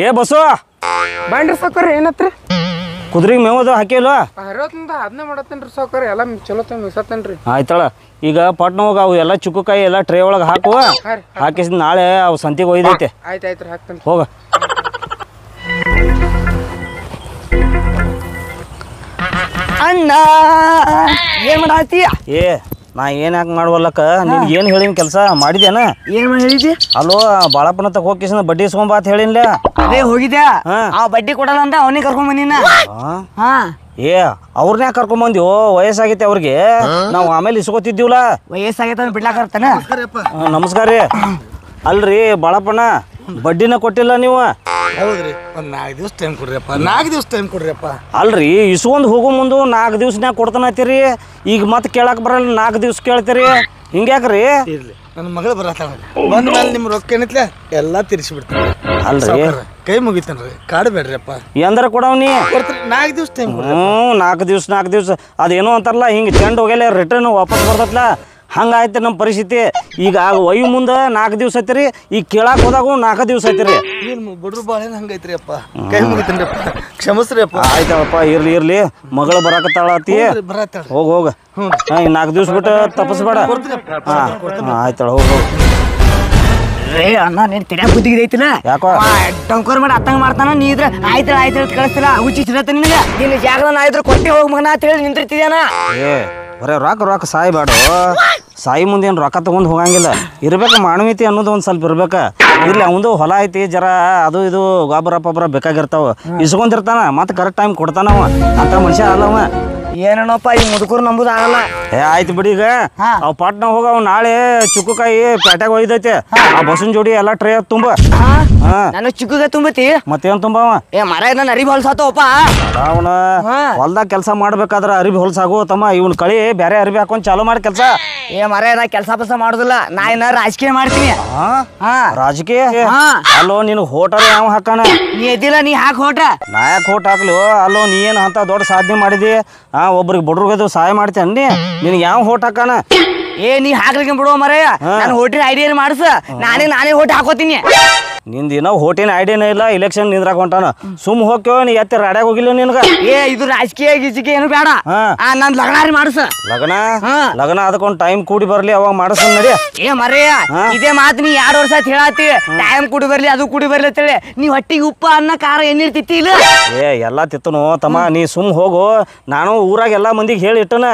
ಏ ಬಸವ ಬಾಂಡ್ರಿ ಸಾವ್ಕಾರ ಏನತ್ರಿ ಕುದ್ರಿಗೆ ಮೇವದು ಹಾಕಿಲ್ವಾ ಅರವತ್ತಿಂದ ಅದನ್ನೇ ಮಾಡತ್ತೇನ್ರಿ ಸಾವ್ಕಾರ ಎಲ್ಲ ಚಲೋ ಮಿಸತ್ತೇನ್ರಿ ಆಯ್ತಳ ಈಗ ಪಟ್ನ ಹೋಗ ಅವು ಎಲ್ಲ ಚುಕ್ಕಕಾಯಿ ಎಲ್ಲ ಟ್ರೇ ಒಳಗೆ ಹಾಕುವ ಹಾಕಿಸಿದ್ ನಾಳೆ ಅವು ಸಂತಿಗೆ ಒಯ್ದೈತೆ ಆಯ್ತು ಹಾಕ್ತೇನೆ ಹೋಗ ಅಣ್ಣ ಏನ್ ಮಾಡಾತೀಯ ಏ ನಾ ಏನ್ ಯಾಕೆ ಮಾಡುವಲ್ಲಕ್ಕ ನಿನ್ಗೆ ಏನು ಹೇಳಿನ ಕೆಲಸ ಮಾಡಿದ್ಯಾನ ಏನ್ ಹೇಳಿದಿ ಅಲ್ಲೋ ಬಾಳಪ್ಪನ ತಗ ಹೋಗಿಸಿನ ಬಡ್ಡಿ ಇಸ್ಕೊಂಬ ಅಂತ ಹೇಳಿನ್ಲ ಅದೇ ಹೋಗಿದ್ಯಾ ಆ ಬಡ್ಡಿ ಕೊಡಲ್ಲ ಅಂತ ಅವನಿಗೆ ಕರ್ಕೊಂಡ್ ಬಂದಿನ ಹಾ ಏ ಅವ್ರನ್ನೇ ಕರ್ಕೊಂಬಂದಿವೋ ವಯಸ್ಸಾಗೈತೆ ಅವ್ರಿಗೆ ನಾವು ಆಮೇಲೆ ಇಸ್ಕೊತಿದ್ದೀವಲ್ಲ ವಯಸ್ಸಾಗೈತ ಬಿಡ್ಲಾಕರ್ತಾನ ನಮಸ್ಕಾರ ರೀ ಅಲ್ರಿ ಬಾಳಪ್ಪನ ಬಡ್ಡಿನ ಕೊಟ್ಟಿಲ್ಲ ನೀವು ಹೌದ್ರಿ ಒಂದು 4 ದಿವಸ ಟೈಮ್ ಕೊಡ್ರಿಯಪ್ಪ 4 ದಿವಸ ಟೈಮ್ ಕೊಡ್ರಿಯಪ್ಪ ಅಲ್ರಿ ಇಸ್ಕೊಂಡ್ ಹೋಗೋ ಮುಂದೆ 4 ದಿವ್ಸನ್ಯಾಗ ಕೊಡ್ತಾನತ್ತೀರಿ ಈಗ ಮತ್ತೆ ಕೇಳಕ್ ಬರಲ್ಲ 4 ದಿವ್ಸ ಕೇಳ್ತೀರಿ ಹಿಂಗ್ಯಾಕ್ರಿ ಇರ್ಲಿ ನನ್ನ ಮಗಳು ಬರತ್ತಾಳ ಬಂದ ಮೇಲೆ ನಿಮ್ಮ ರೊಕ್ಕ ಏನೈತ್ಲೆ ಎಲ್ಲ ತಿರ್ಸಿಬಿಡ್ತೀನಿ ಅಲ್ರಿ ಕೈ ಮುಗಿತೇನ್ರಿ ಕಾಡಬೇಡ್ರಿಯಪ್ಪ ಎಂದ್ರ ಕೊಡವ್ನಿ ಕೊಡ್ತೀನಿ 4 ದಿವಸ ಟೈಮ್ 4 ದಿವ್ಸ ಅದೇನೋ ಅಂತಾರಲ್ಲ ಹಿಂಗೆ ಚೆಂಡ್ ಹೋಗ್ಯಲ್ಲ ರಿಟರ್ನ್ ವಾಪಸ್ ಬರ್ತತ್ಲ ಹಂಗಾಯ್ತು ನಮ್ಮ ಪರಿಸ್ಥಿತಿ ಈಗ ಒಯ್ಯು ಮುಂದೆ 4 ದಿವ್ಸ ಐತಿರಿ ಈಗ ಕೇಳಾಕ್ ಹೋದಾಗ 4 ದಿವ್ಸ ಐತಿರಿ ಏನು ಬಡ್ರು ಬಾಳೇನು ಹಂಗೈತ್ರಿ ಅಪ್ಪ ಕೈ ಮುಗಿತೇನ್ರಿಪ್ಪ ಕ್ಷಮಿಸ್ರಿಯಪ್ಪ ಆಯ್ತಪ್ಪ ಇರ್ಲಿ ಮಗಳು ಬರಾಕತ್ತಾಳತಿ ಬರತ್ತಾಳ ಹೋಗ 4 ದಿವ್ಸ ಬಿಟ್ಟು ತಪ್ಪಿಸ್ಬೇಡ ಆಯ್ತಾಳ ಹೋಗ ರೇ ಅಣ್ಣ ನೀನ್ ತಿರ್ಯಾಕ ಬುದ್ಧಿಗಿದೈತಿಲ್ಲ ಯಾಕೋ ಟಂಕರ್ ಮಾಡಿ ಅತ್ತಂಗ ಮಾಡ್ತಾನ ನೀ ಇದ್ರ ಆಯ್ತು ಕಳಿಸ್ತಿಲ್ಲ ಹುಚ್ಚಿ ಸಿರತ್ತ ನಿನಗೆ ನಿನ್ನ ಜಾಗದ ನಾ ಇದ್ರ ಕೊಟ್ಟೆ ಹೋಗ್ ಮಗನ ಅಂತ ಹೇಳಿ ನಿಂತಿರ್ತಿದ್ಯಾನ ಏ ಬರೇ ರೊಕ್ಕ ಸಾಯ್ಬೇಡ ಸಾಯಿ ಮುಂದೆ ಏನು ರೊಕ್ಕ ತಗೊಂಡು ಹೋಗಂಗಿಲ್ಲ ಇರ್ಬೇಕು ಮಾನವೀಯತೆ ಅನ್ನೋದು ಒಂದು ಸ್ವಲ್ಪ ಇರ್ಬೇಕ ಇರ್ಲಿ ಅವಂದು ಹೊಲ ಐತಿ ಜರ ಅದು ಇದು ಗೊಬ್ಬರ ಬೇಕಾಗಿರ್ತಾವ ಇಸ್ಕೊಂಡಿರ್ತಾನ ಮತ್ತೆ ಕರೆಕ್ಟ್ ಟೈಮ್ ಕೊಡ್ತಾನವ ಅಂತ ಮನುಷ್ಯ ಅಲ್ಲವ ಏನಪ್ಪ ಈ ಮುದುಕರು ನಂಬುದು ಆಗಲ್ಲ ಏ ಆಯ್ತು ಬಿಡಿ ಈಗ ಅವ್ ಪಾಟ್ನ ಹೋಗ ಅವ್ ನಾಳೆ ಚುಕ್ಕಕಾಯಿ ಪೇಟೆಗೆ ಒಯ್ದೈತೆ ಆ ಬಸ್ಸಿನ ಜೋಡಿ ಎಲ್ಲ ಟ್ರೇ ತುಂಬ ನಾನು ಚಿಕ್ಕಗೆ ತುಂಬತಿ ಮತ್ತೇನ್ ತುಂಬವ ಏ ಮರ ನನ್ನ ಅರಿಬಿ ಹೊಲ್ಸಾತವಪ್ಪ ಅವನ ಹೊಲ್ದಾಗ ಕೆಲಸ ಮಾಡ್ಬೇಕಾದ್ರ ಅರಿಬಿ ಹೊಲ್ಸಾಗು ತಮ್ಮ ಇವನ್ ಕಳಿ ಬೇರೆ ಅರಿಬಿ ಹಾಕೊಂಡ್ ಚಾಲು ಮಾಡಿ ಕೆಲಸ ಏ ಮರ ನಾ ಕೆಲಸ ಮಾಡುದಿಲ್ಲ ನಾ ಏನ ರಾಜಕೀಯ ಮಾಡ್ತೀನಿ ರಾಜಕೀಯ ಅಲ್ಲೋ ನಿನ್ ಹೋಟರ್ ಯಾವ ಹಾಕಾನ ನೀ ಎದ್ದಿಲ್ಲ ನೀ ಹಾಕ್ ಹೋಟ ನಾ ಯಾಕೆ ಹೋಟ್ ಹಾಕ್ಲು ಅಲ್ಲೋ ನೀ ಏನ್ ಅಂತ ದೊಡ್ಡ ಸಾಧನೆ ಮಾಡಿದಿ ಒಬ್ರಿಗೆ ಬಡ್ರಿಗದು ಸಹಾಯ ಮಾಡ್ತೇನೆ ನಿನ್ಗೆ ಯಾವ ಹೋಟ್ ಹಾಕಾನ ಏ ನೀ ಹಾಕ್ಲಿಕ್ಕೆ ಬಿಡುವ ಮರಯ್ಯ ನಾನು ಹೋಟಿನ ಐಡಿಯಾ ಮಾಡಿಸ ನಾನೇ ಹೋಟಿ ಹಾಕೋತೀನಿ ನಿಂದ ಹೋಟಿನ ಐಡಿಯಾನೇ ಇಲ್ಲ ಇಲೆಕ್ಷನ್ ನಿಂದ್ರಾಕ ಹೊಂಟಾನ ಹೋಗ್ಯೋ ನೀ ಎತ್ತಿ ರಾಡ್ಯಾಗ ಹೋಗಿಲ್ಲ ನಿನ್ಗ ಏ ಇದು ರಾಜಕೀಯ ಗೀಜಿಕೆ ಏನು ಬೇಡ ನಾನ್ ಲಗ್ನಾರಿ ಮಾಡಿಸ ಲಗ್ನ ಅದಕ್ಕೊಂದು ಟೈಮ್ ಕೂಡಿ ಬರ್ಲಿ ಅವಾಗ ಮಾಡಿಸ್ ನಡಿ ಏ ಮರಯ್ಯ ಇದೇ ಮಾತು ನೀ 2 ವರ್ಷ ಹೇಳತ್ತಿ ಟೈಮ್ ಕೂಡಿ ಬರ್ಲಿ ಅದು ಕೂಡಿ ಬರ್ಲಿ ಅಂತೇಳಿ ನೀ ಹೊಟ್ಟಿಗೆ ಉಪ್ಪ ಅನ್ನ ಖಾರ ಎಣ್ಣಿರ್ತಿತ್ತಿ ಇಲ್ಲ ಏ ಎಲ್ಲಾ ತಿತ್ತನು ತಮ್ಮ ನೀ ಹೋಗು ನಾನು ಊರಾಗ ಎಲ್ಲಾ ಮಂದಿಗೆ ಹೇಳಿ ಇಟ್ಟನ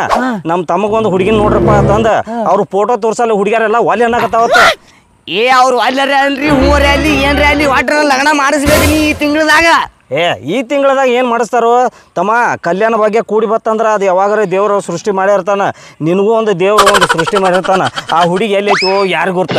ನಮ್ ತಮ್ಮಗೊಂದು ಹುಡುಗಿನ ನೋಡ್ರಪ್ಪ ಅಂತಂದ ಅವ್ರು ಫೋಟೋ ತೋರ್ಸಲ್ಲ ಹುಡುಗಿಯರೆಲ್ಲ ಒಲೆ ಅನ್ನಕತ್ತಾವತ್ತ ಏ ಅವ್ರು ಅಲ್ಲರಿ ಅಲ್ರಿ ಹೂವರಿ ಅಲ್ಲಿ ಏನ್ರಿ ಅಲ್ಲಿ ವಾಟ್ರ ಲಗ್ನ ಮಾಡಿಸ್ಬೇಕು ನೀ ಈ ತಿಂಗಳದಾಗ ಏ ಈ ತಿಂಗಳದಾಗ ಏನ್ ಮಾಡಿಸ್ತಾರೋ ತಮ್ಮ ಕಲ್ಯಾಣ ಬಗ್ಗೆ ಕೂಡಿ ಬತ್ತಂದ್ರ ಅದು ಯಾವಾಗಾರ ದೇವ್ರು ಸೃಷ್ಟಿ ಮಾಡಿರ್ತಾನ ನಿನಗೂ ಒಂದು ದೇವ್ರು ಒಂದು ಸೃಷ್ಟಿ ಮಾಡಿರ್ತಾನ ಆ ಹುಡುಗಿ ಎಲ್ಲಿ ಐತೋ ಯಾರು ಗೊತ್ತ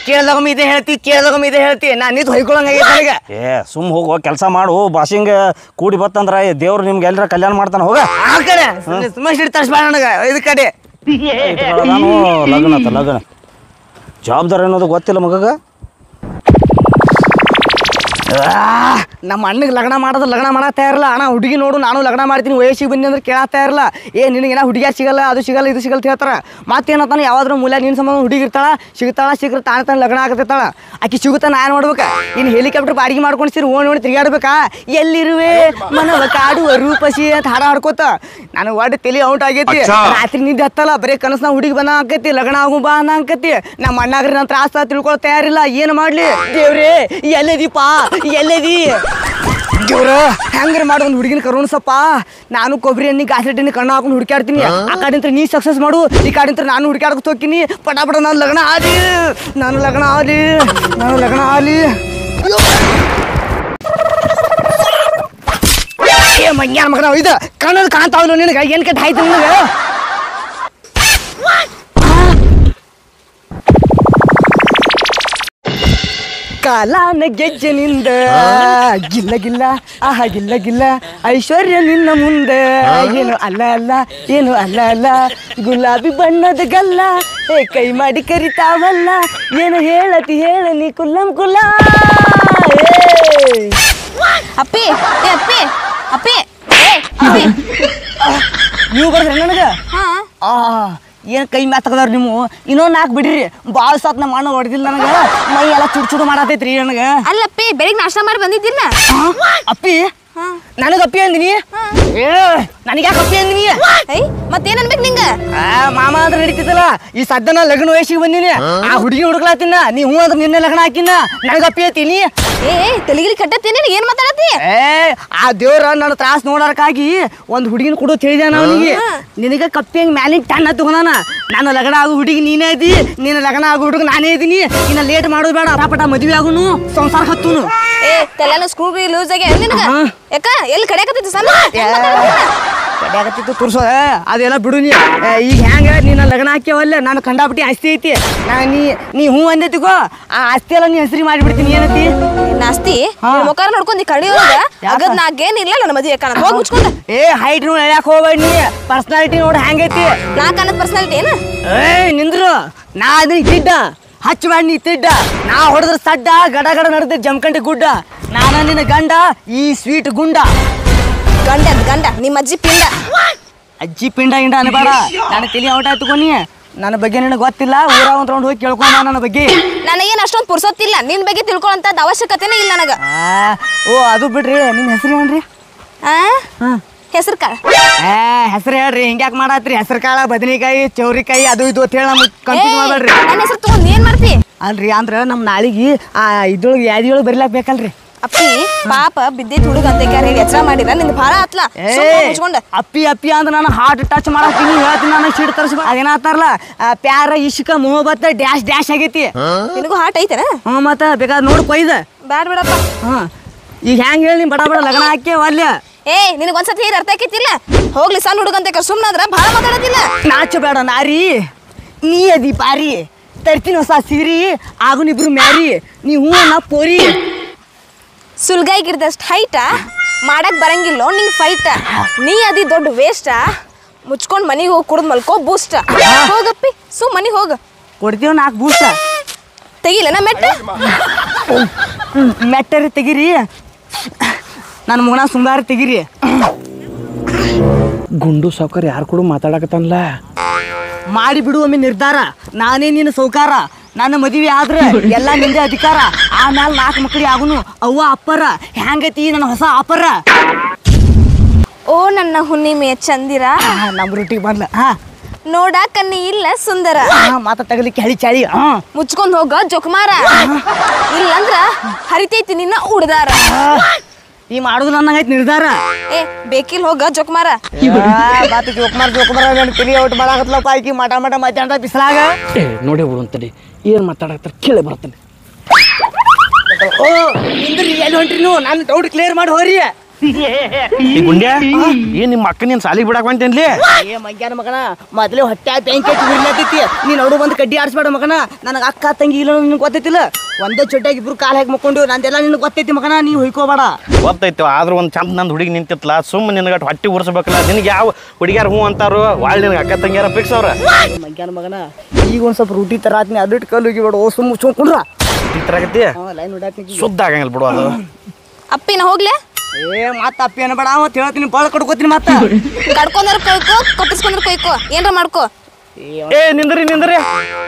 ಕೇಳ್ದಾಗೊಮ್ಮೆ ಇದೇ ಹೇಳ್ತಿ ನಾನು ನಿಂತು ಹೊಯ್ಕೊಳಂಗ ಏ ಹೋಗೋ ಕೆಲಸ ಮಾಡು ಬಾಸಿಂಗ ಕೂಡಿ ಬತ್ತಂದ್ರ ದೇವ್ರು ನಿಮ್ಗೆ ಎಲ್ಲರ ಕಲ್ಯಾಣ ಮಾಡ್ತಾನ ಹೋಗ ಆ ಕಡೆ ಸುಮ್ಮನೆ ತರ್ಸ್ಬೇಡ ನನಗ ಇದ್ ಕಡೆ ಲಗ್ನ ಜವಾಬ್ದಾರಿ ಅನ್ನೋದು ಗೊತ್ತಿಲ್ಲ ಮಗಗ ನಮ್ಮ ಅಣ್ಣಗೆ ಲಗ್ನ ಮಾಡತ್ತಾ ಇರಲ್ಲ ಅಣ್ಣ ಹುಡುಗಿ ನೋಡು ನಾನು ಲಗ್ನ ಮಾಡ್ತೀನಿ ವಯಸ್ಸಿಗೆ ಬನ್ನಿ ಅಂದ್ರೆ ಕೇಳತ್ತಾ ಇರಲ್ಲ ಏ ನಿನಗೇನ ಹುಡುಗಿಯಾರು ಸಿಗಲ್ಲ ಅದು ಸಿಗಲ್ಲ ಇದು ಸಿಗಲ್ಲ ಹೇಳ್ತಾರ ಮತ್ತೇನತ್ತಾನ ಯಾವ್ದಾದ್ರು ಮೂಲ ನಿನ್ನ ಸಂಬಂಧ ಹುಡುಗಿ ಇರ್ತಾಳ ಸಿಗ್ರೆ ತಾನೇ ಲಗ್ನ ಆಗತ್ತಿರ್ತಾಳ ಆಕಿ ಸಿಗುತ್ತಾ ನಾನು ನೋಡ್ಬೇಕ ಇನ್ನು ಹೆಲಿಕಾಪ್ಟರ್ ಬಾಡಿಗೆ ಮಾಡ್ಕೊಂಡು ಸಿರಿ ಓಣಿ ತಿರುಗಾಡ್ಬೇಕಾ ಎಲ್ಲಿರುವೆ ಮನವ ಕಾಡುವ ರೂಪಸಿ ಅಂತ ಹಾಡ ಹಾಡ್ಕೋತ ನನಗೆ ಒಟ್ಟು ತಲೆ ಔಟ್ ಆಗೈತಿ ರಾತ್ರಿ ನಿದ್ದೆ ಹತ್ತಲ್ಲ ಬರೀ ಕನಸು ಹುಡುಗಿ ಬಂದ ಆಕೈತಿ ಲಗ್ನ ಆಗು ಬಾ ಅನ್ನ ಆಕೈತಿ ನಮ್ಮ ಅಣ್ಣಾಗ್ರಿ ನನ್ನ ತ್ರಾಸ ತಿಳ್ಕೊಳ ತಯಾರಿಲ್ಲ ಏನು ಮಾಡ್ಲಿ ದೇವ್ರೇ ಎಲ್ಲದಿ ದೇವ್ರ ಹೆಂಗ್ರ ಮಾಡಿ ಒಂದು ಹುಡುಗಿನ ಕರೋಣಸಪ್ಪ ನಾನು ಕೊಬ್ಬರಿ ಎಣ್ಣೆ ಗಾಸೆಟ್ಟೆಣ್ಣೆ ಕಣ್ಣು ಹಾಕೊಂಡು ಹುಡುಕಾಡ್ತೀನಿ ಆ ಕಡೆಂತ್ರ ನೀ ಸಕ್ಸಸ್ ಮಾಡು ಈ ಕಡೆಂತ್ರ ನಾನು ಹುಡುಕಾಡಕ್ಕೆ ಹೋಗ್ತೀನಿ ಪಟ ನಾನು ಲಗ್ನ ಆಲಿ ಏ ಮಂಗ್ಯಾನ ಮಗನ ಇದು ಕಣ್ಣಲ್ಲಿ ಕಾಣ್ತಾವಲ್ಲ ನಿನಗೆ ಏನು ಕೆಟ್ಟ ಆಯ್ತು ನಿನಗೆ ಕಾಲಾನ ಗೆಜ್ಜೆನಿಂದ ಗಿಲ್ಲ ಗಿಲ್ಲ ಐಶ್ವರ್ಯ ನಿನ್ನ ಮುಂದೆ ಏನು ಅಲ್ಲ ಗುಲಾಬಿ ಬಣ್ಣದ ಗಲ್ಲ ಕೈ ಮಾಡಿ ಕರಿತಾವಲ್ಲ ಏನು ಹೇಳತಿ ಹೇಳನಿ ಕುಲ್ಲಂ ಕುಲ್ಲ ಅಪ್ಪಿ ಅಪ್ಪಿ ಅಪ್ಪಿ ನೀವು ಬರ್ದ್ರಿ ನನಗೆ ಹಾ ಏನು ಕೈ ಮ್ಯಾತಕದವ್ರಿ ನೀವು ಇನ್ನೊಂದು 4 ಬಿಡ್ರಿ ಭಾಳ ಸತ್ ನಮ್ಮ ಅಣ್ಣ ಹೊಡೆದಿಲ್ಲ ನನಗೆ ಮೈ ಎಲ್ಲ ಚುಡು ಮಾಡತೈತ್ರಿ ನನಗೆ ಅಲ್ಲಪ್ಪಿ ಬೆಳಿಗ್ಗೆ ನಾಷ್ಟ ಮಾಡಿ ಬಂದಿದ್ದಿಲ್ಲ ಅಪ್ಪಿ ನನಗೆ ಅಪ್ಪಿ ಅಂದಿನಿ ಏ ನನಗೆ ಯಾಕೆ ಅಪ್ಪಿ ಅಂದಿನಿ ಮತ್ತೇನ್ ಅನ್ಬೇಕು ನಿಂಗ ಮಾಮ ಅಂದ್ರೆ ನಡೀತಿದ್ದಲ್ಲ ಈ ಸದ್ಯ ನಾ ಲಗ್ನ ವಯಸ್ಸಿಗೆ ಬಂದಿನಿ ಆ ಹುಡುಗಿ ಹುಡುಕ್ಲಾತಿನ ನೀ ಹೂ ಅಂದ್ರೆ ನಿನ್ನೆ ಲಗ್ನ ಹಾಕಿನ ನನಗೆ ಅಪ್ಪಿ ಐತೀನಿ ಏ ತಲೆಗಿಲಿ ಕಟ್ಟತ್ತೇನೆ ಏನ್ ಮಾತಾಡತಿ ಆ ದೇವ್ರ ನನ್ನ ತ್ರಾಸ್ ನೋಡೋದಕ್ಕಾಗಿ ಒಂದು ಹುಡುಗಿನ ಕೊಡು ತಿಳಿದ ಅವನಿಗೆ ನಿನಗೆ ಕಪ್ಪಿ ಹಂಗೆ ಮ್ಯಾಲಿನ ಟನ್ ಹತ್ತುಕೊಂಡಾನ ನಾನು ಲಗ್ನ ಆಗೋ ಹುಡುಗಿ ನೀನೇ ಐತಿ ನೀನು ಲಗ್ನ ಆಗೋ ಹುಡುಗ ನಾನೇ ಇದ್ದೀನಿ ಇನ್ನ ಲೇಟ್ ಮಾಡೋದು ಬೇಡ ಪಟ ಮದುವೆ ಆಗುನು ಸಂಸಾರ ಹತ್ತುನು ಏ ತಲೆನ ಸ್ಕ್ರೂ ಲೂಸ್ ಆಗಿ ನಿನಗ ಯಾಕ ಎಲ್ಲಿ ಕಡಿಯಾಕತ್ತೈತಿ ಸಣ್ಣ ಕಡಿಯಾಕತ್ತಿತ್ತು ತುರ್ಸೋ ಅದೆಲ್ಲ ಬಿಡು ನೀ ಈಗ ಹೆಂಗ ನೀನು ಲಗ್ನ ಹಾಕ್ಯವಲ್ಲ ನಾನು ಕಂಡಾಪಟ್ಟಿ ಆಸ್ತಿ ಐತಿ ನೀ ಹೂ ಅಂದೈತಿಗೋ ಆ ಆಸ್ತಿ ಎಲ್ಲ ನೀ ಹೆಸರಿ ಮಾಡಿಬಿಡ್ತೀನಿ ಏನೈತಿ ನಾಸ್ತಿ ಮುಖಾರ ನೋಡ್ಕೊಂಡಿ ಕಡಿ ಒಳಗ ಅಗದ್ ನಾಗೇನಿಲ್ಲ ನನ್ನ ಮದುವೆ ಕಾಣ ಹೋಗಿ ಮುಚ್ಕೊಂಡ ಹೈಟ್ ನೋಡಿ ಹೇಳ್ಯಾಕ ಹೋಗ್ಬೇಡ ನೀ ಪರ್ಸನಾಲಿಟಿ ನೋಡಿ ಹೆಂಗೈತಿ ನಾ ಕಾಣದ್ ಪರ್ಸನಾಲಿಟಿ ಏನ ನಿಂದ್ರು ನಾ ಅದನ್ನ ತಿಡ್ಡ ಹಚ್ಚಬೇಡ ನೀ ತಿಡ್ಡ ನಾ ಹೊಡೆದ್ರ ಸಡ್ಡ ಗಡ ಗಡ ನಡೆದ ಜಮಖಂಡಿ ಗುಡ್ಡ ನಾನ ನಿನ್ನ ಗಂಡ ಈ ಸ್ವೀಟ್ ಗುಂಡ ಗಂಡ ನಿಮ್ಮ ಅಜ್ಜಿ ಪಿಂಡ ಅಜ್ಜಿ ಪಿಂಡ ಗಿಂಡ ಅನ್ಬೇಡ ನಾನು ತಲೆ ಔಟ ಆಯ್ತುಕೊನಿ ನನ್ನ ಬಗ್ಗೆ ನಿನಗೆ ಗೊತ್ತಿಲ್ಲ ಊರ ಒಂದು ರೌಂಡ್ ಹೋಗಿ ಕೇಳ್ಕೊಂಡ ನನ್ನ ಬಗ್ಗೆ ನನಗೇನು ಅಷ್ಟೊಂದು ಪುರ್ಸೊತ್ತಿಲ್ಲ ನಿನ್ ಬಗ್ಗೆ ತಿಳ್ಕೊಳ್ಳೋಂಥದ್ದು ಅವಶ್ಯಕತೆನೇ ಇಲ್ಲ ನನಗ ಓ ಅದು ಬಿಡ್ರಿ ನಿಮ್ಮ ಹೆಸರು ಏನ್ರಿ ಹೆಸರು ಕಾಳ ಹೆಸರು ಹೇಳ್ರಿ ಹಿಂಗ್ಯಾಕೆ ಮಾಡತ್ರಿ ಹೆಸರು ಕಾಳ ಬದನೆಕಾಯಿ ಚೌರಿಕಾಯಿ ಅದು ಇದು ಅಂತ ಹೇಳಿ ನಮ್ಗೆ ಕನ್ಫ್ಯೂಸ್ ಮಾಡ್ಬೇಡ್ರಿ ನನ್ನ ಹೆಸರು ತಗೊಂಡ್ ಏನ್ ಮಾಡ್ತಿ ಅಲ್ರಿ ಅಂದ್ರೆ ನಮ್ಮ ನಾಳಿಗೆ ಆ ಇದ್ರೊಳಗೆ ಯಾದಿಯೊಳಗೆ ಬರಿಲಾಕ್ ಬೇಕಲ್ರಿ ಅಪ್ಪಿ ಪಾಪ ಬಿದ್ದೈತಿ ಹುಡುಗ ಅಂತ ಹೇಳಿ ಎಚ್ಚರ ಮಾಡಿರ ನಿಂದ ಭಾಳ ಆತ್ಲ ಮುಚ್ಕೊಂಡ ಅಪ್ಪಿ ಅಪ್ಪಿ ಅಂದ್ರೆ ನಾನು ಹಾರ್ಟ್ ಟಚ್ ಮಾಡತ್ತೀನಿ ಹೇಳ್ತೀನಿ ನಾನು ಸೀಟ್ ತರಿಸ್ಬ ಅದೇನಾತಾರಲ್ಲ ಪ್ಯಾರ ಇಶ್ಕ ಮೊಹಬತ್ ಡ್ಯಾಶ್ ಡ್ಯಾಶ್ ಆಗೈತಿ ನಿನಗೂ ಹಾರ್ಟ್ ಐತೆನ ಮತ್ತೆ ಬೇಕಾದ್ರೆ ನೋಡಿ ಕೊಯ್ದ ಬ್ಯಾಡ ಬಿಡಪ್ಪ ಈಗ ಹೆಂಗೆ ಹೇಳಿ ಬಡ ಬಡ ಲಗ್ನ ಹಾಕಿ ಅಲ್ಲೇ ನಿನಗೆ ಒಂದ್ಸತಿ ಅರ್ಥ ಆಕೈತಿಲ್ಲ ಹೋಗ್ಲಿ ಸಣ್ಣ ಹುಡುಗಂತ ಸುಮ್ಮನಾದ್ರ ಭಾಳ ಮಾತಾಡೋದಿಲ್ಲ ನಾಚು ಬೇಡ ನಾರಿ ನೀ ಅದಿ ಪಾರಿ ತರ್ತೀನಿ ಹೊಸ ಸೀರಿ ಆಗುನಿಬ್ರು ಮ್ಯಾರಿ ನೀ ಹೂ ನಾ ಪೋರಿ ಸುಲ್ಗಾಯಿಗಿರ್ದಷ್ಟು ಹೈಟ ಮಾಡಕ್ ಬರಂಗಿಲ್ಲ ನಿಂಗೆ ಫೈಟ ನೀ ಅದಿ ದೊಡ್ಡ ವೇಸ್ಟ ಮುಚ್ಕೊಂಡು ಮನೆಗೆ ಹೋಗಿ ಕುಡ್ದು ಮಲ್ಕೋ ಬೂಸ್ಟ್ ಹೋಗಪ್ಪಿ ಮನೆಗೆ ಹೋಗ ಕೊಡ್ತೀವ 4 ಬೂಸ್ಟ್ ತೆಗಿಲೇನ ಮೆಟ್ಟ ಮೆಟ್ಟರಿ ತೆಗಿರಿ ನನ್ನ ಮುಗನ ಸುಂದಾರಿ ತೆಗಿರಿ ಗುಂಡು ಸಾವ್ಕಾರ ಯಾರು ಕೂಡ ಮಾತಾಡಕತ್ತಲ್ಲ ಮಾಡಿ ಬಿಡು ಒಮ್ಮೆ ನಿರ್ಧಾರ ನಾನೇ ನಿನ್ನ ಸೌಕಾರ ನನ್ನ ಮದುವೆ ಆದ್ರೆ ಎಲ್ಲ ನಿಂದೆ ಅಧಿಕಾರ ಆಮೇಲೆ 4 ಮಕ್ಕಳಿಗೆ ಆಗುನು ಅವ್ವ ಅಪ್ಪರ ಹೆಂಗೈತಿ ನನ್ನ ಹೊಸ ಅಪ್ಪರ ಓ ನನ್ನ ಹುಣ್ಣಿಮೆಯ ಚಂದಿರ ನಮ್ಮ ರೂಟಿಗೆ ಬಂದ್ಲ ನೋಡಾಕ ನೀ ಇಲ್ಲ ಸುಂದರ ಮಾತ ತಗಲಿಕ್ಕೆ ಹಳಿ ಚಾಳಿ ಮುಚ್ಕೊಂಡ್ ಹೋಗ ಜೋಕುಮಾರ ಇಲ್ಲಂದ್ರ ಹರಿತೈತಿ ನಿನ್ನ ಉಡ್ದಾರ ಈ ಮಾಡುದು ನನ್ನಂಗೈತಿ ನಿರ್ಧಾರ ಬೇಕಿಲ್ ಹೋಗ ಜೋಕುಮಾರ ಮಾತು ಜೋಕುಮಾರ ನನ್ನ ತಲೆ ಔಟ್ ಮಾಡಾಕತ್ಲಪ್ಪ ಆಕಿ ಮಟ ಮಾತಾಡ ಬಿಸಲಾಗ ನೋಡಿ ಬಿಡುವಂತಡಿ ಏನು ಮಾತಾಡಕ್ತಾರ ಕೇಳಿ ಬರ್ತೇನೆ ಓ ಇಂದ್ರಿ ಎಲ್ಲಿ ಹೊಂಟ್ರಿ ನೀವು ನಾನು ಡೌಟ್ ಕ್ಲಿಯರ್ ಮಾಡಿ ಹೋರಿ ಈ ಗುಂಡ್ಯಾ ಏನ್ ನಿಮ್ಮ ಅಕ್ಕ ನೀನ್ ಸಾಲಿಗೆ ಬಿಡಾಕ ಅಂತೇನ್ಲಿ ಮಂಗ್ಯಾನ ಮಗನ ಮೊದಲೇ ಹೊಟ್ಟೆ ಬೆಂಕಿ ಉರ್ಲತ್ತೈತಿ ನೀನ್ ನೋಡು ಬಂದು ಕಡ್ಡಿ ಆಡಿಸ್ಬೇಡ ಮಗನ ನನಗೆ ಅಕ್ಕ ತಂಗಿ ಇಲ್ಲ ನಿನ್ಗೆ ಗೊತ್ತೈತಿಲ್ಲ ಒಂದೇ ಚೊಟ್ಟಾಗಿ ಇಬ್ರು ಕಾಲು ಹಾಕಿ ಮಕ್ಕೊಂಡು ನಂದೆಲ್ಲ ನಿನಗೆ ಗೊತ್ತೈತಿ ಮಗನ ನೀವು ಹೊಯ್ಕೋಬೇಡ ಗೊತ್ತೈತಿ ಆದ್ರೂ ಒಂದು ಚಂದ ನಂದು ಹುಡುಗಿ ನಿಂತಿತ್ತಲ್ಲ ಸುಮ್ಮನೆ ನಿನಗಟ್ಟು ಹೊಟ್ಟೆ ಉರ್ಸ್ಬೇಕಲ್ಲ ನಿನಗೆ ಯಾವ ಹುಡುಗ್ಯಾರ ಹ್ಞೂ ಅಂತಾರು ವಾಳ್ ನಿನಗೆ ಅಕ್ಕ ತಂಗಿಯಾರ ಫಿಕ್ಸ್ ಅವ್ರ ಮಂಗ್ಯಾನ ಮಗನ ಈಗ ಒಂದು ಸ್ವಲ್ಪ ರೂಟಿ ತರ ಆತ್ನಿ ಅದಿಟ್ಟು ಕಲ್ಲು ಹೋಗಿಬೇಡ ಓ ಸುಮ್ಮ ಮುಚ್ಕೊಂಡ್ರ ಈ ಥರ ಆಗತ್ತಿ ಲೈನ್ ಹೊಡ್ಯಾತಿ ಶುದ್ಧ ಆಗಂಗಿಲ್ಲ ಬಿಡು ಅದು ಅಪ್ಪಿನ ಹೋಗ್ಲೆ ಮತ್ತ ಅಪ್ಪಿ ಅನ್ಬೇಡ ಮತ್ತೆ ಹೇಳ್ತೀನಿ ಬಾಳ ಕಡ್ಕೋತೀನಿ ಮತ್ತ ಕಡ್ಕೊಂಡ್ರ ಕೊಯ್ಕೋ ಕಟ್ಟಿಸ್ಕೊಂಡ್ರ ಕೊಯ್ಕೋ ಏನ್ರ ಮಾಡ್ಕೋ ನಿಂದ್ರಿ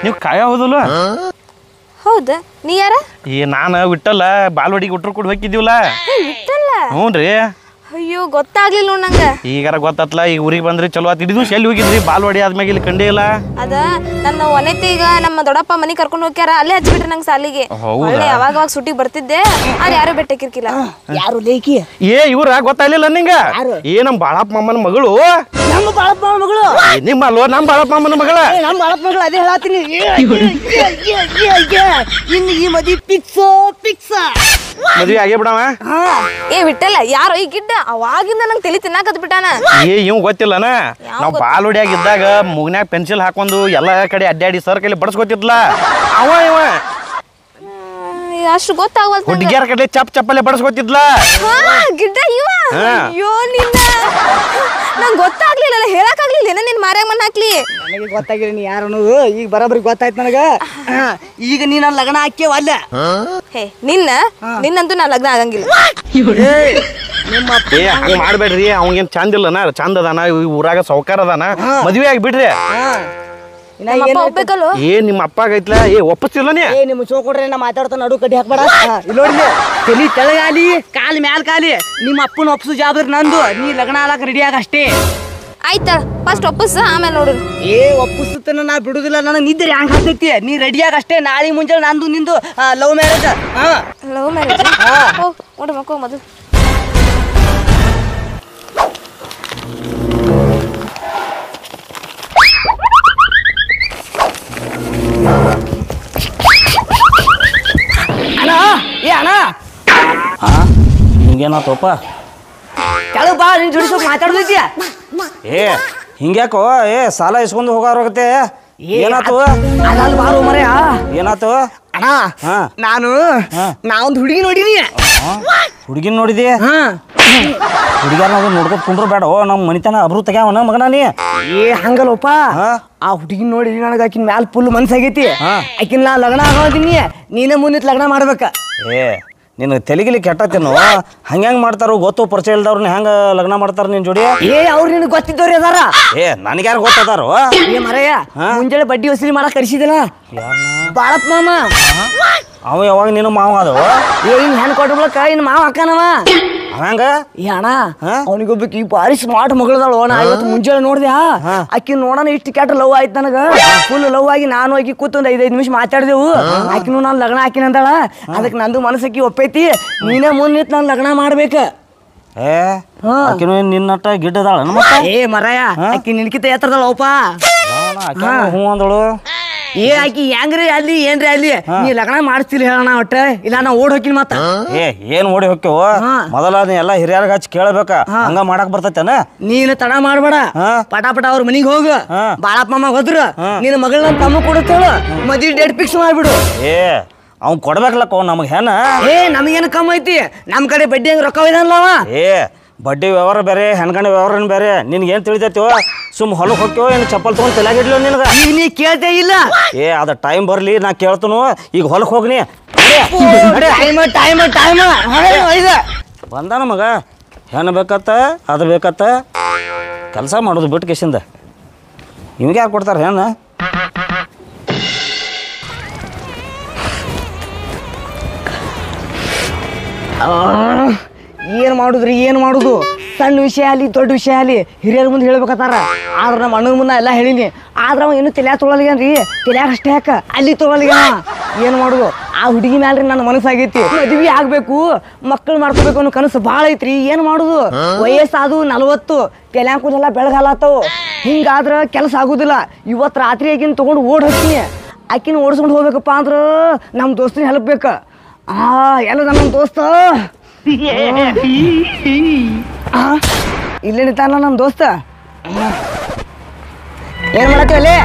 ನೀವು ಕಾಯ ಹೋದಲ್ಲ ಹೌದಾ ನೀ ಯಾರ ನಾನು ವಿಟ್ಟಲ್ಲ ಬಾಲ್ವಾಡಿಗೆ ಉಟ್ರು ಕೂಡ ಹೋಗಿದ್ದೀವಲ್ಲ ಹ್ಞೂ ರೀ ಅಯ್ಯೋ ಗೊತ್ತಾಗ್ಲಿಲ್ಲ ನಂಗ ಈಗಾರ ಗೊತ್ತತ್ಲ ಈಗ ಊರಿಗೆ ಬಂದ್ರಿ ಚಲೋ ಆತ್ ಇಡಿದು ಎಲ್ಲಿ ಹೋಗಿದ್ರಿ ಬಾಲ್ವಾಡಿ ಆದ್ಮ್ಯಾಗ ಇಲ್ಲಿ ಕಂಡೇ ಇಲ್ಲ ಅದ ನನ್ನ ಒನೆತ್ತೀಗ ನಮ್ಮ ದೊಡ್ಡಪ್ಪ ಮನಿ ಕರ್ಕೊಂಡು ಹೋಗ್ಯಾರ ಅಲ್ಲೇ ಹಚ್ಬಿಟ್ರಿ ನಂಗೆ ಸಾಲಿಗೆ ಒಳ್ಳೆ ಅವಾಗ ಸುಟ್ಟಿಗೆ ಬರ್ತಿದ್ದೆ ಅಲ್ಲಿ ಯಾರು ಬೆಟ್ಟಕ್ಕಿರ್ಕಿಲ್ಲ ಯಾರು ಲೇಕಿ ಇವ್ರ ಗೊತ್ತಾಗ್ಲಿಲ್ಲ ನಿಂಗ ನಮ್ಮ ಬಾಳಪ್ಪ ಮಾಮನ ಮಗಳು ನಮ್ಮ ಬಾಳಪ್ಪ ಮಗಳು ನಿಮ್ಮ ಅಲ್ವ ನಮ್ಮ ಬಾಳಪ್ಪ ಮಾಮನ ಮಗಳ ನಮ್ಮ ಬಾಳಪ್ಪ ಮಗಳು ಅದೇ ಹೇಳತ್ತೀನಿ ಇನ್ನು ಈ ಮದಿ ಪಿಕ್ಸ್ ಮದ್ವೆ ಆಗೇ ಬಿಡವ ಬಿಟ್ಟಲ್ಲ ಯಾರೋ ಈ ಗಿಡ್ಡ ಅವಾಗಿಂದ ನಂಗೆ ತಲೆ ತಿನ್ನಾಕತ್ ಬಿಟ್ಟಾನ ಇವ್ ಗೊತ್ತಿಲ್ಲನ ನಾವು ಬಾಲ್ವಾಡಿಯಾಗ ಇದ್ದಾಗ ಮುಗ್ನ್ಯಾಗ ಪೆನ್ಸಿಲ್ ಹಾಕೊಂಡು ಎಲ್ಲಾ ಕಡೆ ಅಡ್ಡಾಡಿ ಸರ್ ಕೈಲಿ ಬಡಸ್ಕೊತಿದ್ಲ ಇವ ಅಷ್ಟು ಗೊತ್ತಾಗವಲ್ತ ಹುಡುಗಿಯರ ಕಡೆ ಚಪ್ಪಲೆ ಬಡಸ್ಕೊತಿದ್ಲ ಗಿಡ್ಡ ಇವ ಅಯ್ಯೋ ನಿನ್ನ ನಂಗೆ ಗೊತ್ತಾಗ್ಲಿಲ್ಲ ಹೇಳಕ್ಕಾಗ್ಲಿಲ್ಲ ಏನ ನಿನ್ ಮಾರ್ಯಾಗ ಮಣ್ಣು ಹಾಕ್ಲಿ ನನಗೆ ಗೊತ್ತಾಗಿಲ್ಲ ನೀ ಯಾರು ಅನ್ನೋದು ಈಗ ಬರೋಬ್ಬರಿ ಗೊತ್ತಾಯ್ತು ನನಗ ಈಗ ನೀ ನನ್ನ ಲಗ್ನ ಹಾಕ್ಯವ ಅಲ್ಲ ನಿನ್ನಂತೂ ನಾ ಲಗ್ನ ಆಗಂಗಿಲ್ಲ ಏ ಹಂಗ ಮಾಡ್ಬೇಡ್ರಿ ಅವಂಗೇನ್ ಚಂದ ಇಲ್ಲನ ಚಂದ ಅದಾನ ಈ ಊರಾಗ ಸೌಕಾರ ಅದಾನ ಮದ್ವೆ ಆಗಿ ಬಿಡ್ರಿ ನಮ್ಮಪ್ಪ ಹೋಗ್ಬೇಕಲ್ಲೋ ಏ ನಿಮ್ಮ ಅಪ್ಪಾಗೈತ್ಲ ಏ ಒಪ್ಪಿಸ್ತಿಲ್ಲ ನೀ ಏ ನಿಮ್ಮ ಚೋ ಕೊಡ್ರಿ ನಾ ಮಾತಾಡ್ತಾ ನಡು ಕಡ್ಡಿ ಹಾಕ್ಬೇಡ ಇಲ್ಲಿ ನೋಡಿ ತಲಿ ತೆಳಗಾಲಿ ಕಾಲ್ ಮ್ಯಾಲ್ ಕಾಲಿ ನಿಮ್ಮ ಅಪ್ಪನ ಒಪ್ಸು ಜಾಬ್ರಿ ನಂದು ನೀ ಲಗ್ನ ಆಲಕ್ ರೆಡಿ ಆಗ ಅಷ್ಟೇ ಆಯ್ತಾ ಫಸ್ಟ್ ಒಪ್ಪಸ್ ಆಮೇಲೆ ನೋಡು ಏ ಒಪ್ಪಿಸ್ತನ ನಾ ಬಿಡುದಿಲ್ಲ ನನಗೆ ನಿದ್ದೆ ಹ್ಯಾಂಗ ಹಾಕ್ತೈತಿ ನೀ ರೆಡಿಯಾಗ ಅಷ್ಟೇ ನಾಳೆ ಮುಂಜಾನೆ ನಂದು ನಿಂದು ಲವ್ ಮ್ಯಾರೇಜ್ ಲವ್ ಮ್ಯಾರೇಜ್ ಹೋಗ್ ನೋಡು ಮಕ್ಕೋ ಮದು ಅಣ್ಣ ಏ ಅಣ್ಣ ಹಿಂಗೇನಾತಪ್ಪ ಕೆಳಗೆ ಬಾ ನಿನ್ ಜೋಡಿ ಸ್ವಲ್ಪ ಮಾತಾಡ್ದೈತಿ ಏ ಹಿಂಗ್ಯಾಕೋ ಏ ಸಾಲ ಇಸ್ಕೊಂಡು ಹೋಗಾರೋಗತ್ತೆ ಏನಾತು ಅದಲ್ ಬಾರು ಮರ್ಯಾ ಏನಾತು ಅಣ್ಣ ಹಾ ನಾನು ಹಾ. ನಾವೊಂದು ಹುಡುಗಿ ನೋಡಿನಿ ಹುಡುಗಿನ ನೋಡಿದಿ ಹಾ ಹುಡುಗ್ಯಾರ ನಾವು ನೋಡ್ಕೊತ ಕುಂಡ್ರು ಬೇಡ ನಮ್ಮ ಮನಿತನ ಅಬ್ರು ತೆಗ್ಯಾವನ ಮಗನ ನೀ ಏ ಹಂಗಲ್ಲಪ್ಪ ಹಾ. ಆ ಹುಡುಗಿ ನೋಡಿ ನನಗೆ ಆಕಿನ ಮ್ಯಾಲ ಫುಲ್ ಮನ್ಸಾಗೈತಿ ಹಾ. ಆಕಿನ ನಾ ಲಗ್ನ ಆಗೋದಿನಿ ನೀನೇ ಮುಂದಿತ್ ಲಗ್ನ ಮಾಡ್ಬೇಕ ಏ ನಿನ್ನ ತೆಲಿಗಿಲಿ ಕೆಟ್ಟತ್ತೇನು ಹಂಗ್ಯಾಂಗ ಮಾಡ್ತಾರೋ ಗೊತ್ತು ಪರಿಚಯ ಇಲ್ದವ್ರನ್ನ ಹೆಂಗ ಲಗ್ನ ಮಾಡ್ತಾರ ನಿನ್ ಜೋಡಿ ಏ ಅವ್ರು ನಿನಗೆ ಗೊತ್ತಿದ್ದವ್ರಿ ಅದಾರ ಏ ನನಗ್ಯಾರು ಗೊತ್ತದಾರೋ ಏ ಮರಯ್ಯ ಮುಂಜಾನೆ ಬಡ್ಡಿ ವಸೂಲಿ ಮಾಡಕ್ ಕರ್ಸಿದಿಲ್ಲ ಬಾಳಪ್ಪ ಮಾಮ ಅವ ಯಾವಾಗ ನೀನು ಮಾವ ಅದು ಏ ಇನ್ ಹೆಣ್ ಕೊಟ್ಬಿಳಕ ಇನ್ ಮಾವ ಅಕ್ಕನವ ಹಂಗ ಏ ಅಣ್ಣ ಹಾ? ಅವನಿಗೊಬ್ಬಕಿ ಭಾರಿ ಸ್ಮಾರ್ಟ್ ಮಗಳದಾಳು ನಾ ಇವತ್ತು ಮುಂಜಾನೆ ನೋಡ್ದೆ ಆಕಿ ನೋಡೋಣ ಇಷ್ಟು ಕೆಟ್ಟ ಲವ್ ಆಯ್ತು ನನಗ ಫುಲ್ ಲವ್ ಆಗಿ ನಾನು ಆಕಿ ಕೂತು ಒಂದು 5 ನಿಮಿಷ ಮಾತಾಡಿದೆವು ಆಕಿನೂ ನಾನು ಲಗ್ನ ಹಾಕಿನ ಅಂದಾಳ ಅದಕ್ಕೆ ನಂದು ಮನಸ್ಸಕ್ಕಿ ಒಪ್ಪೈತಿ ನೀನೇ ಮುಂದ್ ನಿಂತು ನಾನು ಲಗ್ನ ಮಾಡ್ಬೇಕ ಏ ಆಕಿನೂ ನಿನ್ನಟ್ಟ ಗಿಡ್ಡದಾಳ ಮತ್ತೆ ಏ ಮರಯ್ಯ ಆಕಿ ನಿನ್ಕಿತ ಎತ್ತರದಳಪ್ಪ ಹ್ಞೂ ಅಂದಳು ಏ ಆಕಿ ಹೆಂಗ್ರಿ ಅಲ್ಲಿ ಏನ್ರಿ ಅಲ್ಲಿ ನೀ ಲಗ್ನ ಮಾಡಿಸ್ತಿಲ್ಲ ಹೇಳೋಣ ಒಟ್ಟ ಇಲ್ಲ ನಾ ಓಡ್ ಹೋಗಿಲ್ ಮತ್ತ ಏ ಏನ್ ಓಡಿ ಹೋಗ್ಯವ ಮೊದಲ ನೀ ಎಲ್ಲ ಹಿರಿಯರ್ಗ ಹಚ್ಚಿ ಕೇಳಬೇಕ ಹಂಗ ಮಾಡಕ್ ಬರ್ತೈತೇನ ನೀನ್ ತಡ ಮಾಡ್ಬೇಡ ಪಟ ಪಟ ಅವ್ರ ಮನಿಗ್ ಹೋಗು ಬಾಳಪ್ಪ ಮಾಮ ಹೋದ್ರ ನಿನ್ನ ಮಗಳನ್ನ ತಮ್ಮ ಕೊಡುತ್ತೇಳು ಮದ್ವಿ ಡೇಟ್ ಫಿಕ್ಸ್ ಮಾಡ್ಬಿಡು ಏ ಅವ್ನ್ ಕೊಡ್ಬೇಕಲ್ಲಕ್ಕ ನಮಗ್ ಹೆಣ ಏ ನಮಗೇನು ಕಮ್ಮಿ ಐತಿ ನಮ್ ಕಡೆ ಬಡ್ಡಿ ಹಂಗ ರೊಕ್ಕ ಇದಾನಲ್ಲವ ಏ ಬಡ್ಡಿ ವ್ಯವಹಾರ ಬೇರೆ ಹೆಣ್ಗಂಡ ವ್ಯವಹಾರ ಬೇರೆ ನಿನ್ಗೆ ಏನ್ ತಿಳಿತೈತಿವ ಸುಮ್ ಹೊಲಕ್ ಹೋಗ್ಯವ ಏನ್ ಚಪ್ಪಲ್ ತಗೊಂಡ್ ತಲೆಗಿಡ್ಲಿ ನಿನಗ ಈಗ ನೀ ಕೇಳ್ತೇ ಇಲ್ಲ ಏ ಅದ ಟೈಮ್ ಬರ್ಲಿ ನಾ ಕೇಳ್ತನು ಈಗ ಹೊಲಕ್ ಹೋಗ್ನಿ ಟೈಮ್ ಬಂದಾನ ಮಗ ಹೆಣ್ಣು ಬೇಕತ್ತ ಅದು ಬೇಕತ್ತ ಕೆಲಸ ಮಾಡೋದು ಬಿಟ್ಟು ಕೇಸಿಂದ ನಿಮ್ಗೆ ಯಾರು ಕೊಡ್ತಾರ ಹೆಣ್ಣು ಏನ್ ಮಾಡುದ್ರಿ ಏನ್ ಮಾಡುದು ಸಣ್ಣ ವಿಷಯ ಅಲ್ಲಿ ದೊಡ್ಡ ವಿಷಯ ಅಲ್ಲಿ ಹಿರಿಯರ ಮುಂದೆ ಹೇಳ್ಬೇಕತ್ತಾರ ಆದ್ರ ನಮ್ಮ ಅಣ್ಣನ ಮುಂದೆ ಎಲ್ಲ ಹೇಳಿನಿ ಆದ್ರ ಅವ ಏನು ತಲ್ಯಾಗ ತೊಗೊಳಲ್ಗೇನ್ರಿ ತಲ್ಯಾಗ ಅಷ್ಟೇ ಯಾಕ ಅಲ್ಲಿ ತೊಗೊಳಲ್ಗ ಏನ್ ಮಾಡುದು ಆ ಹುಡುಗಿ ಮ್ಯಾಲ್ರಿ ನನ್ನ ಮನಸ್ಸಾಗೈತಿ ಮದ್ವಿ ಆಗ್ಬೇಕು ಮಕ್ಕಳು ಮಾಡ್ಕೋಬೇಕು ಅನ್ನೋ ಕನಸು ಭಾಳ ಐತ್ರಿ ಏನ್ ಮಾಡುದು ವಯಸ್ಸಾದು 40 ತಲ್ಯಾಗ ಕೂದೆಲ್ಲ ಬೆಳಗಾಲತ್ತವು ಹಿಂಗಾದ್ರ ಕೆಲಸ ಆಗುದಿಲ್ಲ ಇವತ್ತು ರಾತ್ರಿ ಆಕಿನ ತಗೊಂಡು ಓಡ್ ಹೋಗ್ತೀನಿ ಆಕಿನ ಓಡಿಸ್ಕೊಂಡು ಹೋಗ್ಬೇಕಪ್ಪ ಅಂದ್ರ ನಮ್ಮ ದೋಸ್ತಿನ ಹೆಲ್ಪ್ ಬೇಕ ಎಲ್ಲದ ನಮ್ಮ ದೋಸ್ತ ಇಲ್ಲೇ ನಿಂತಾನ ನಮ್ಮ ದೋಸ್ತ ಏನ್ ಮಾಡತ್ತೀವಲ್ಲಿ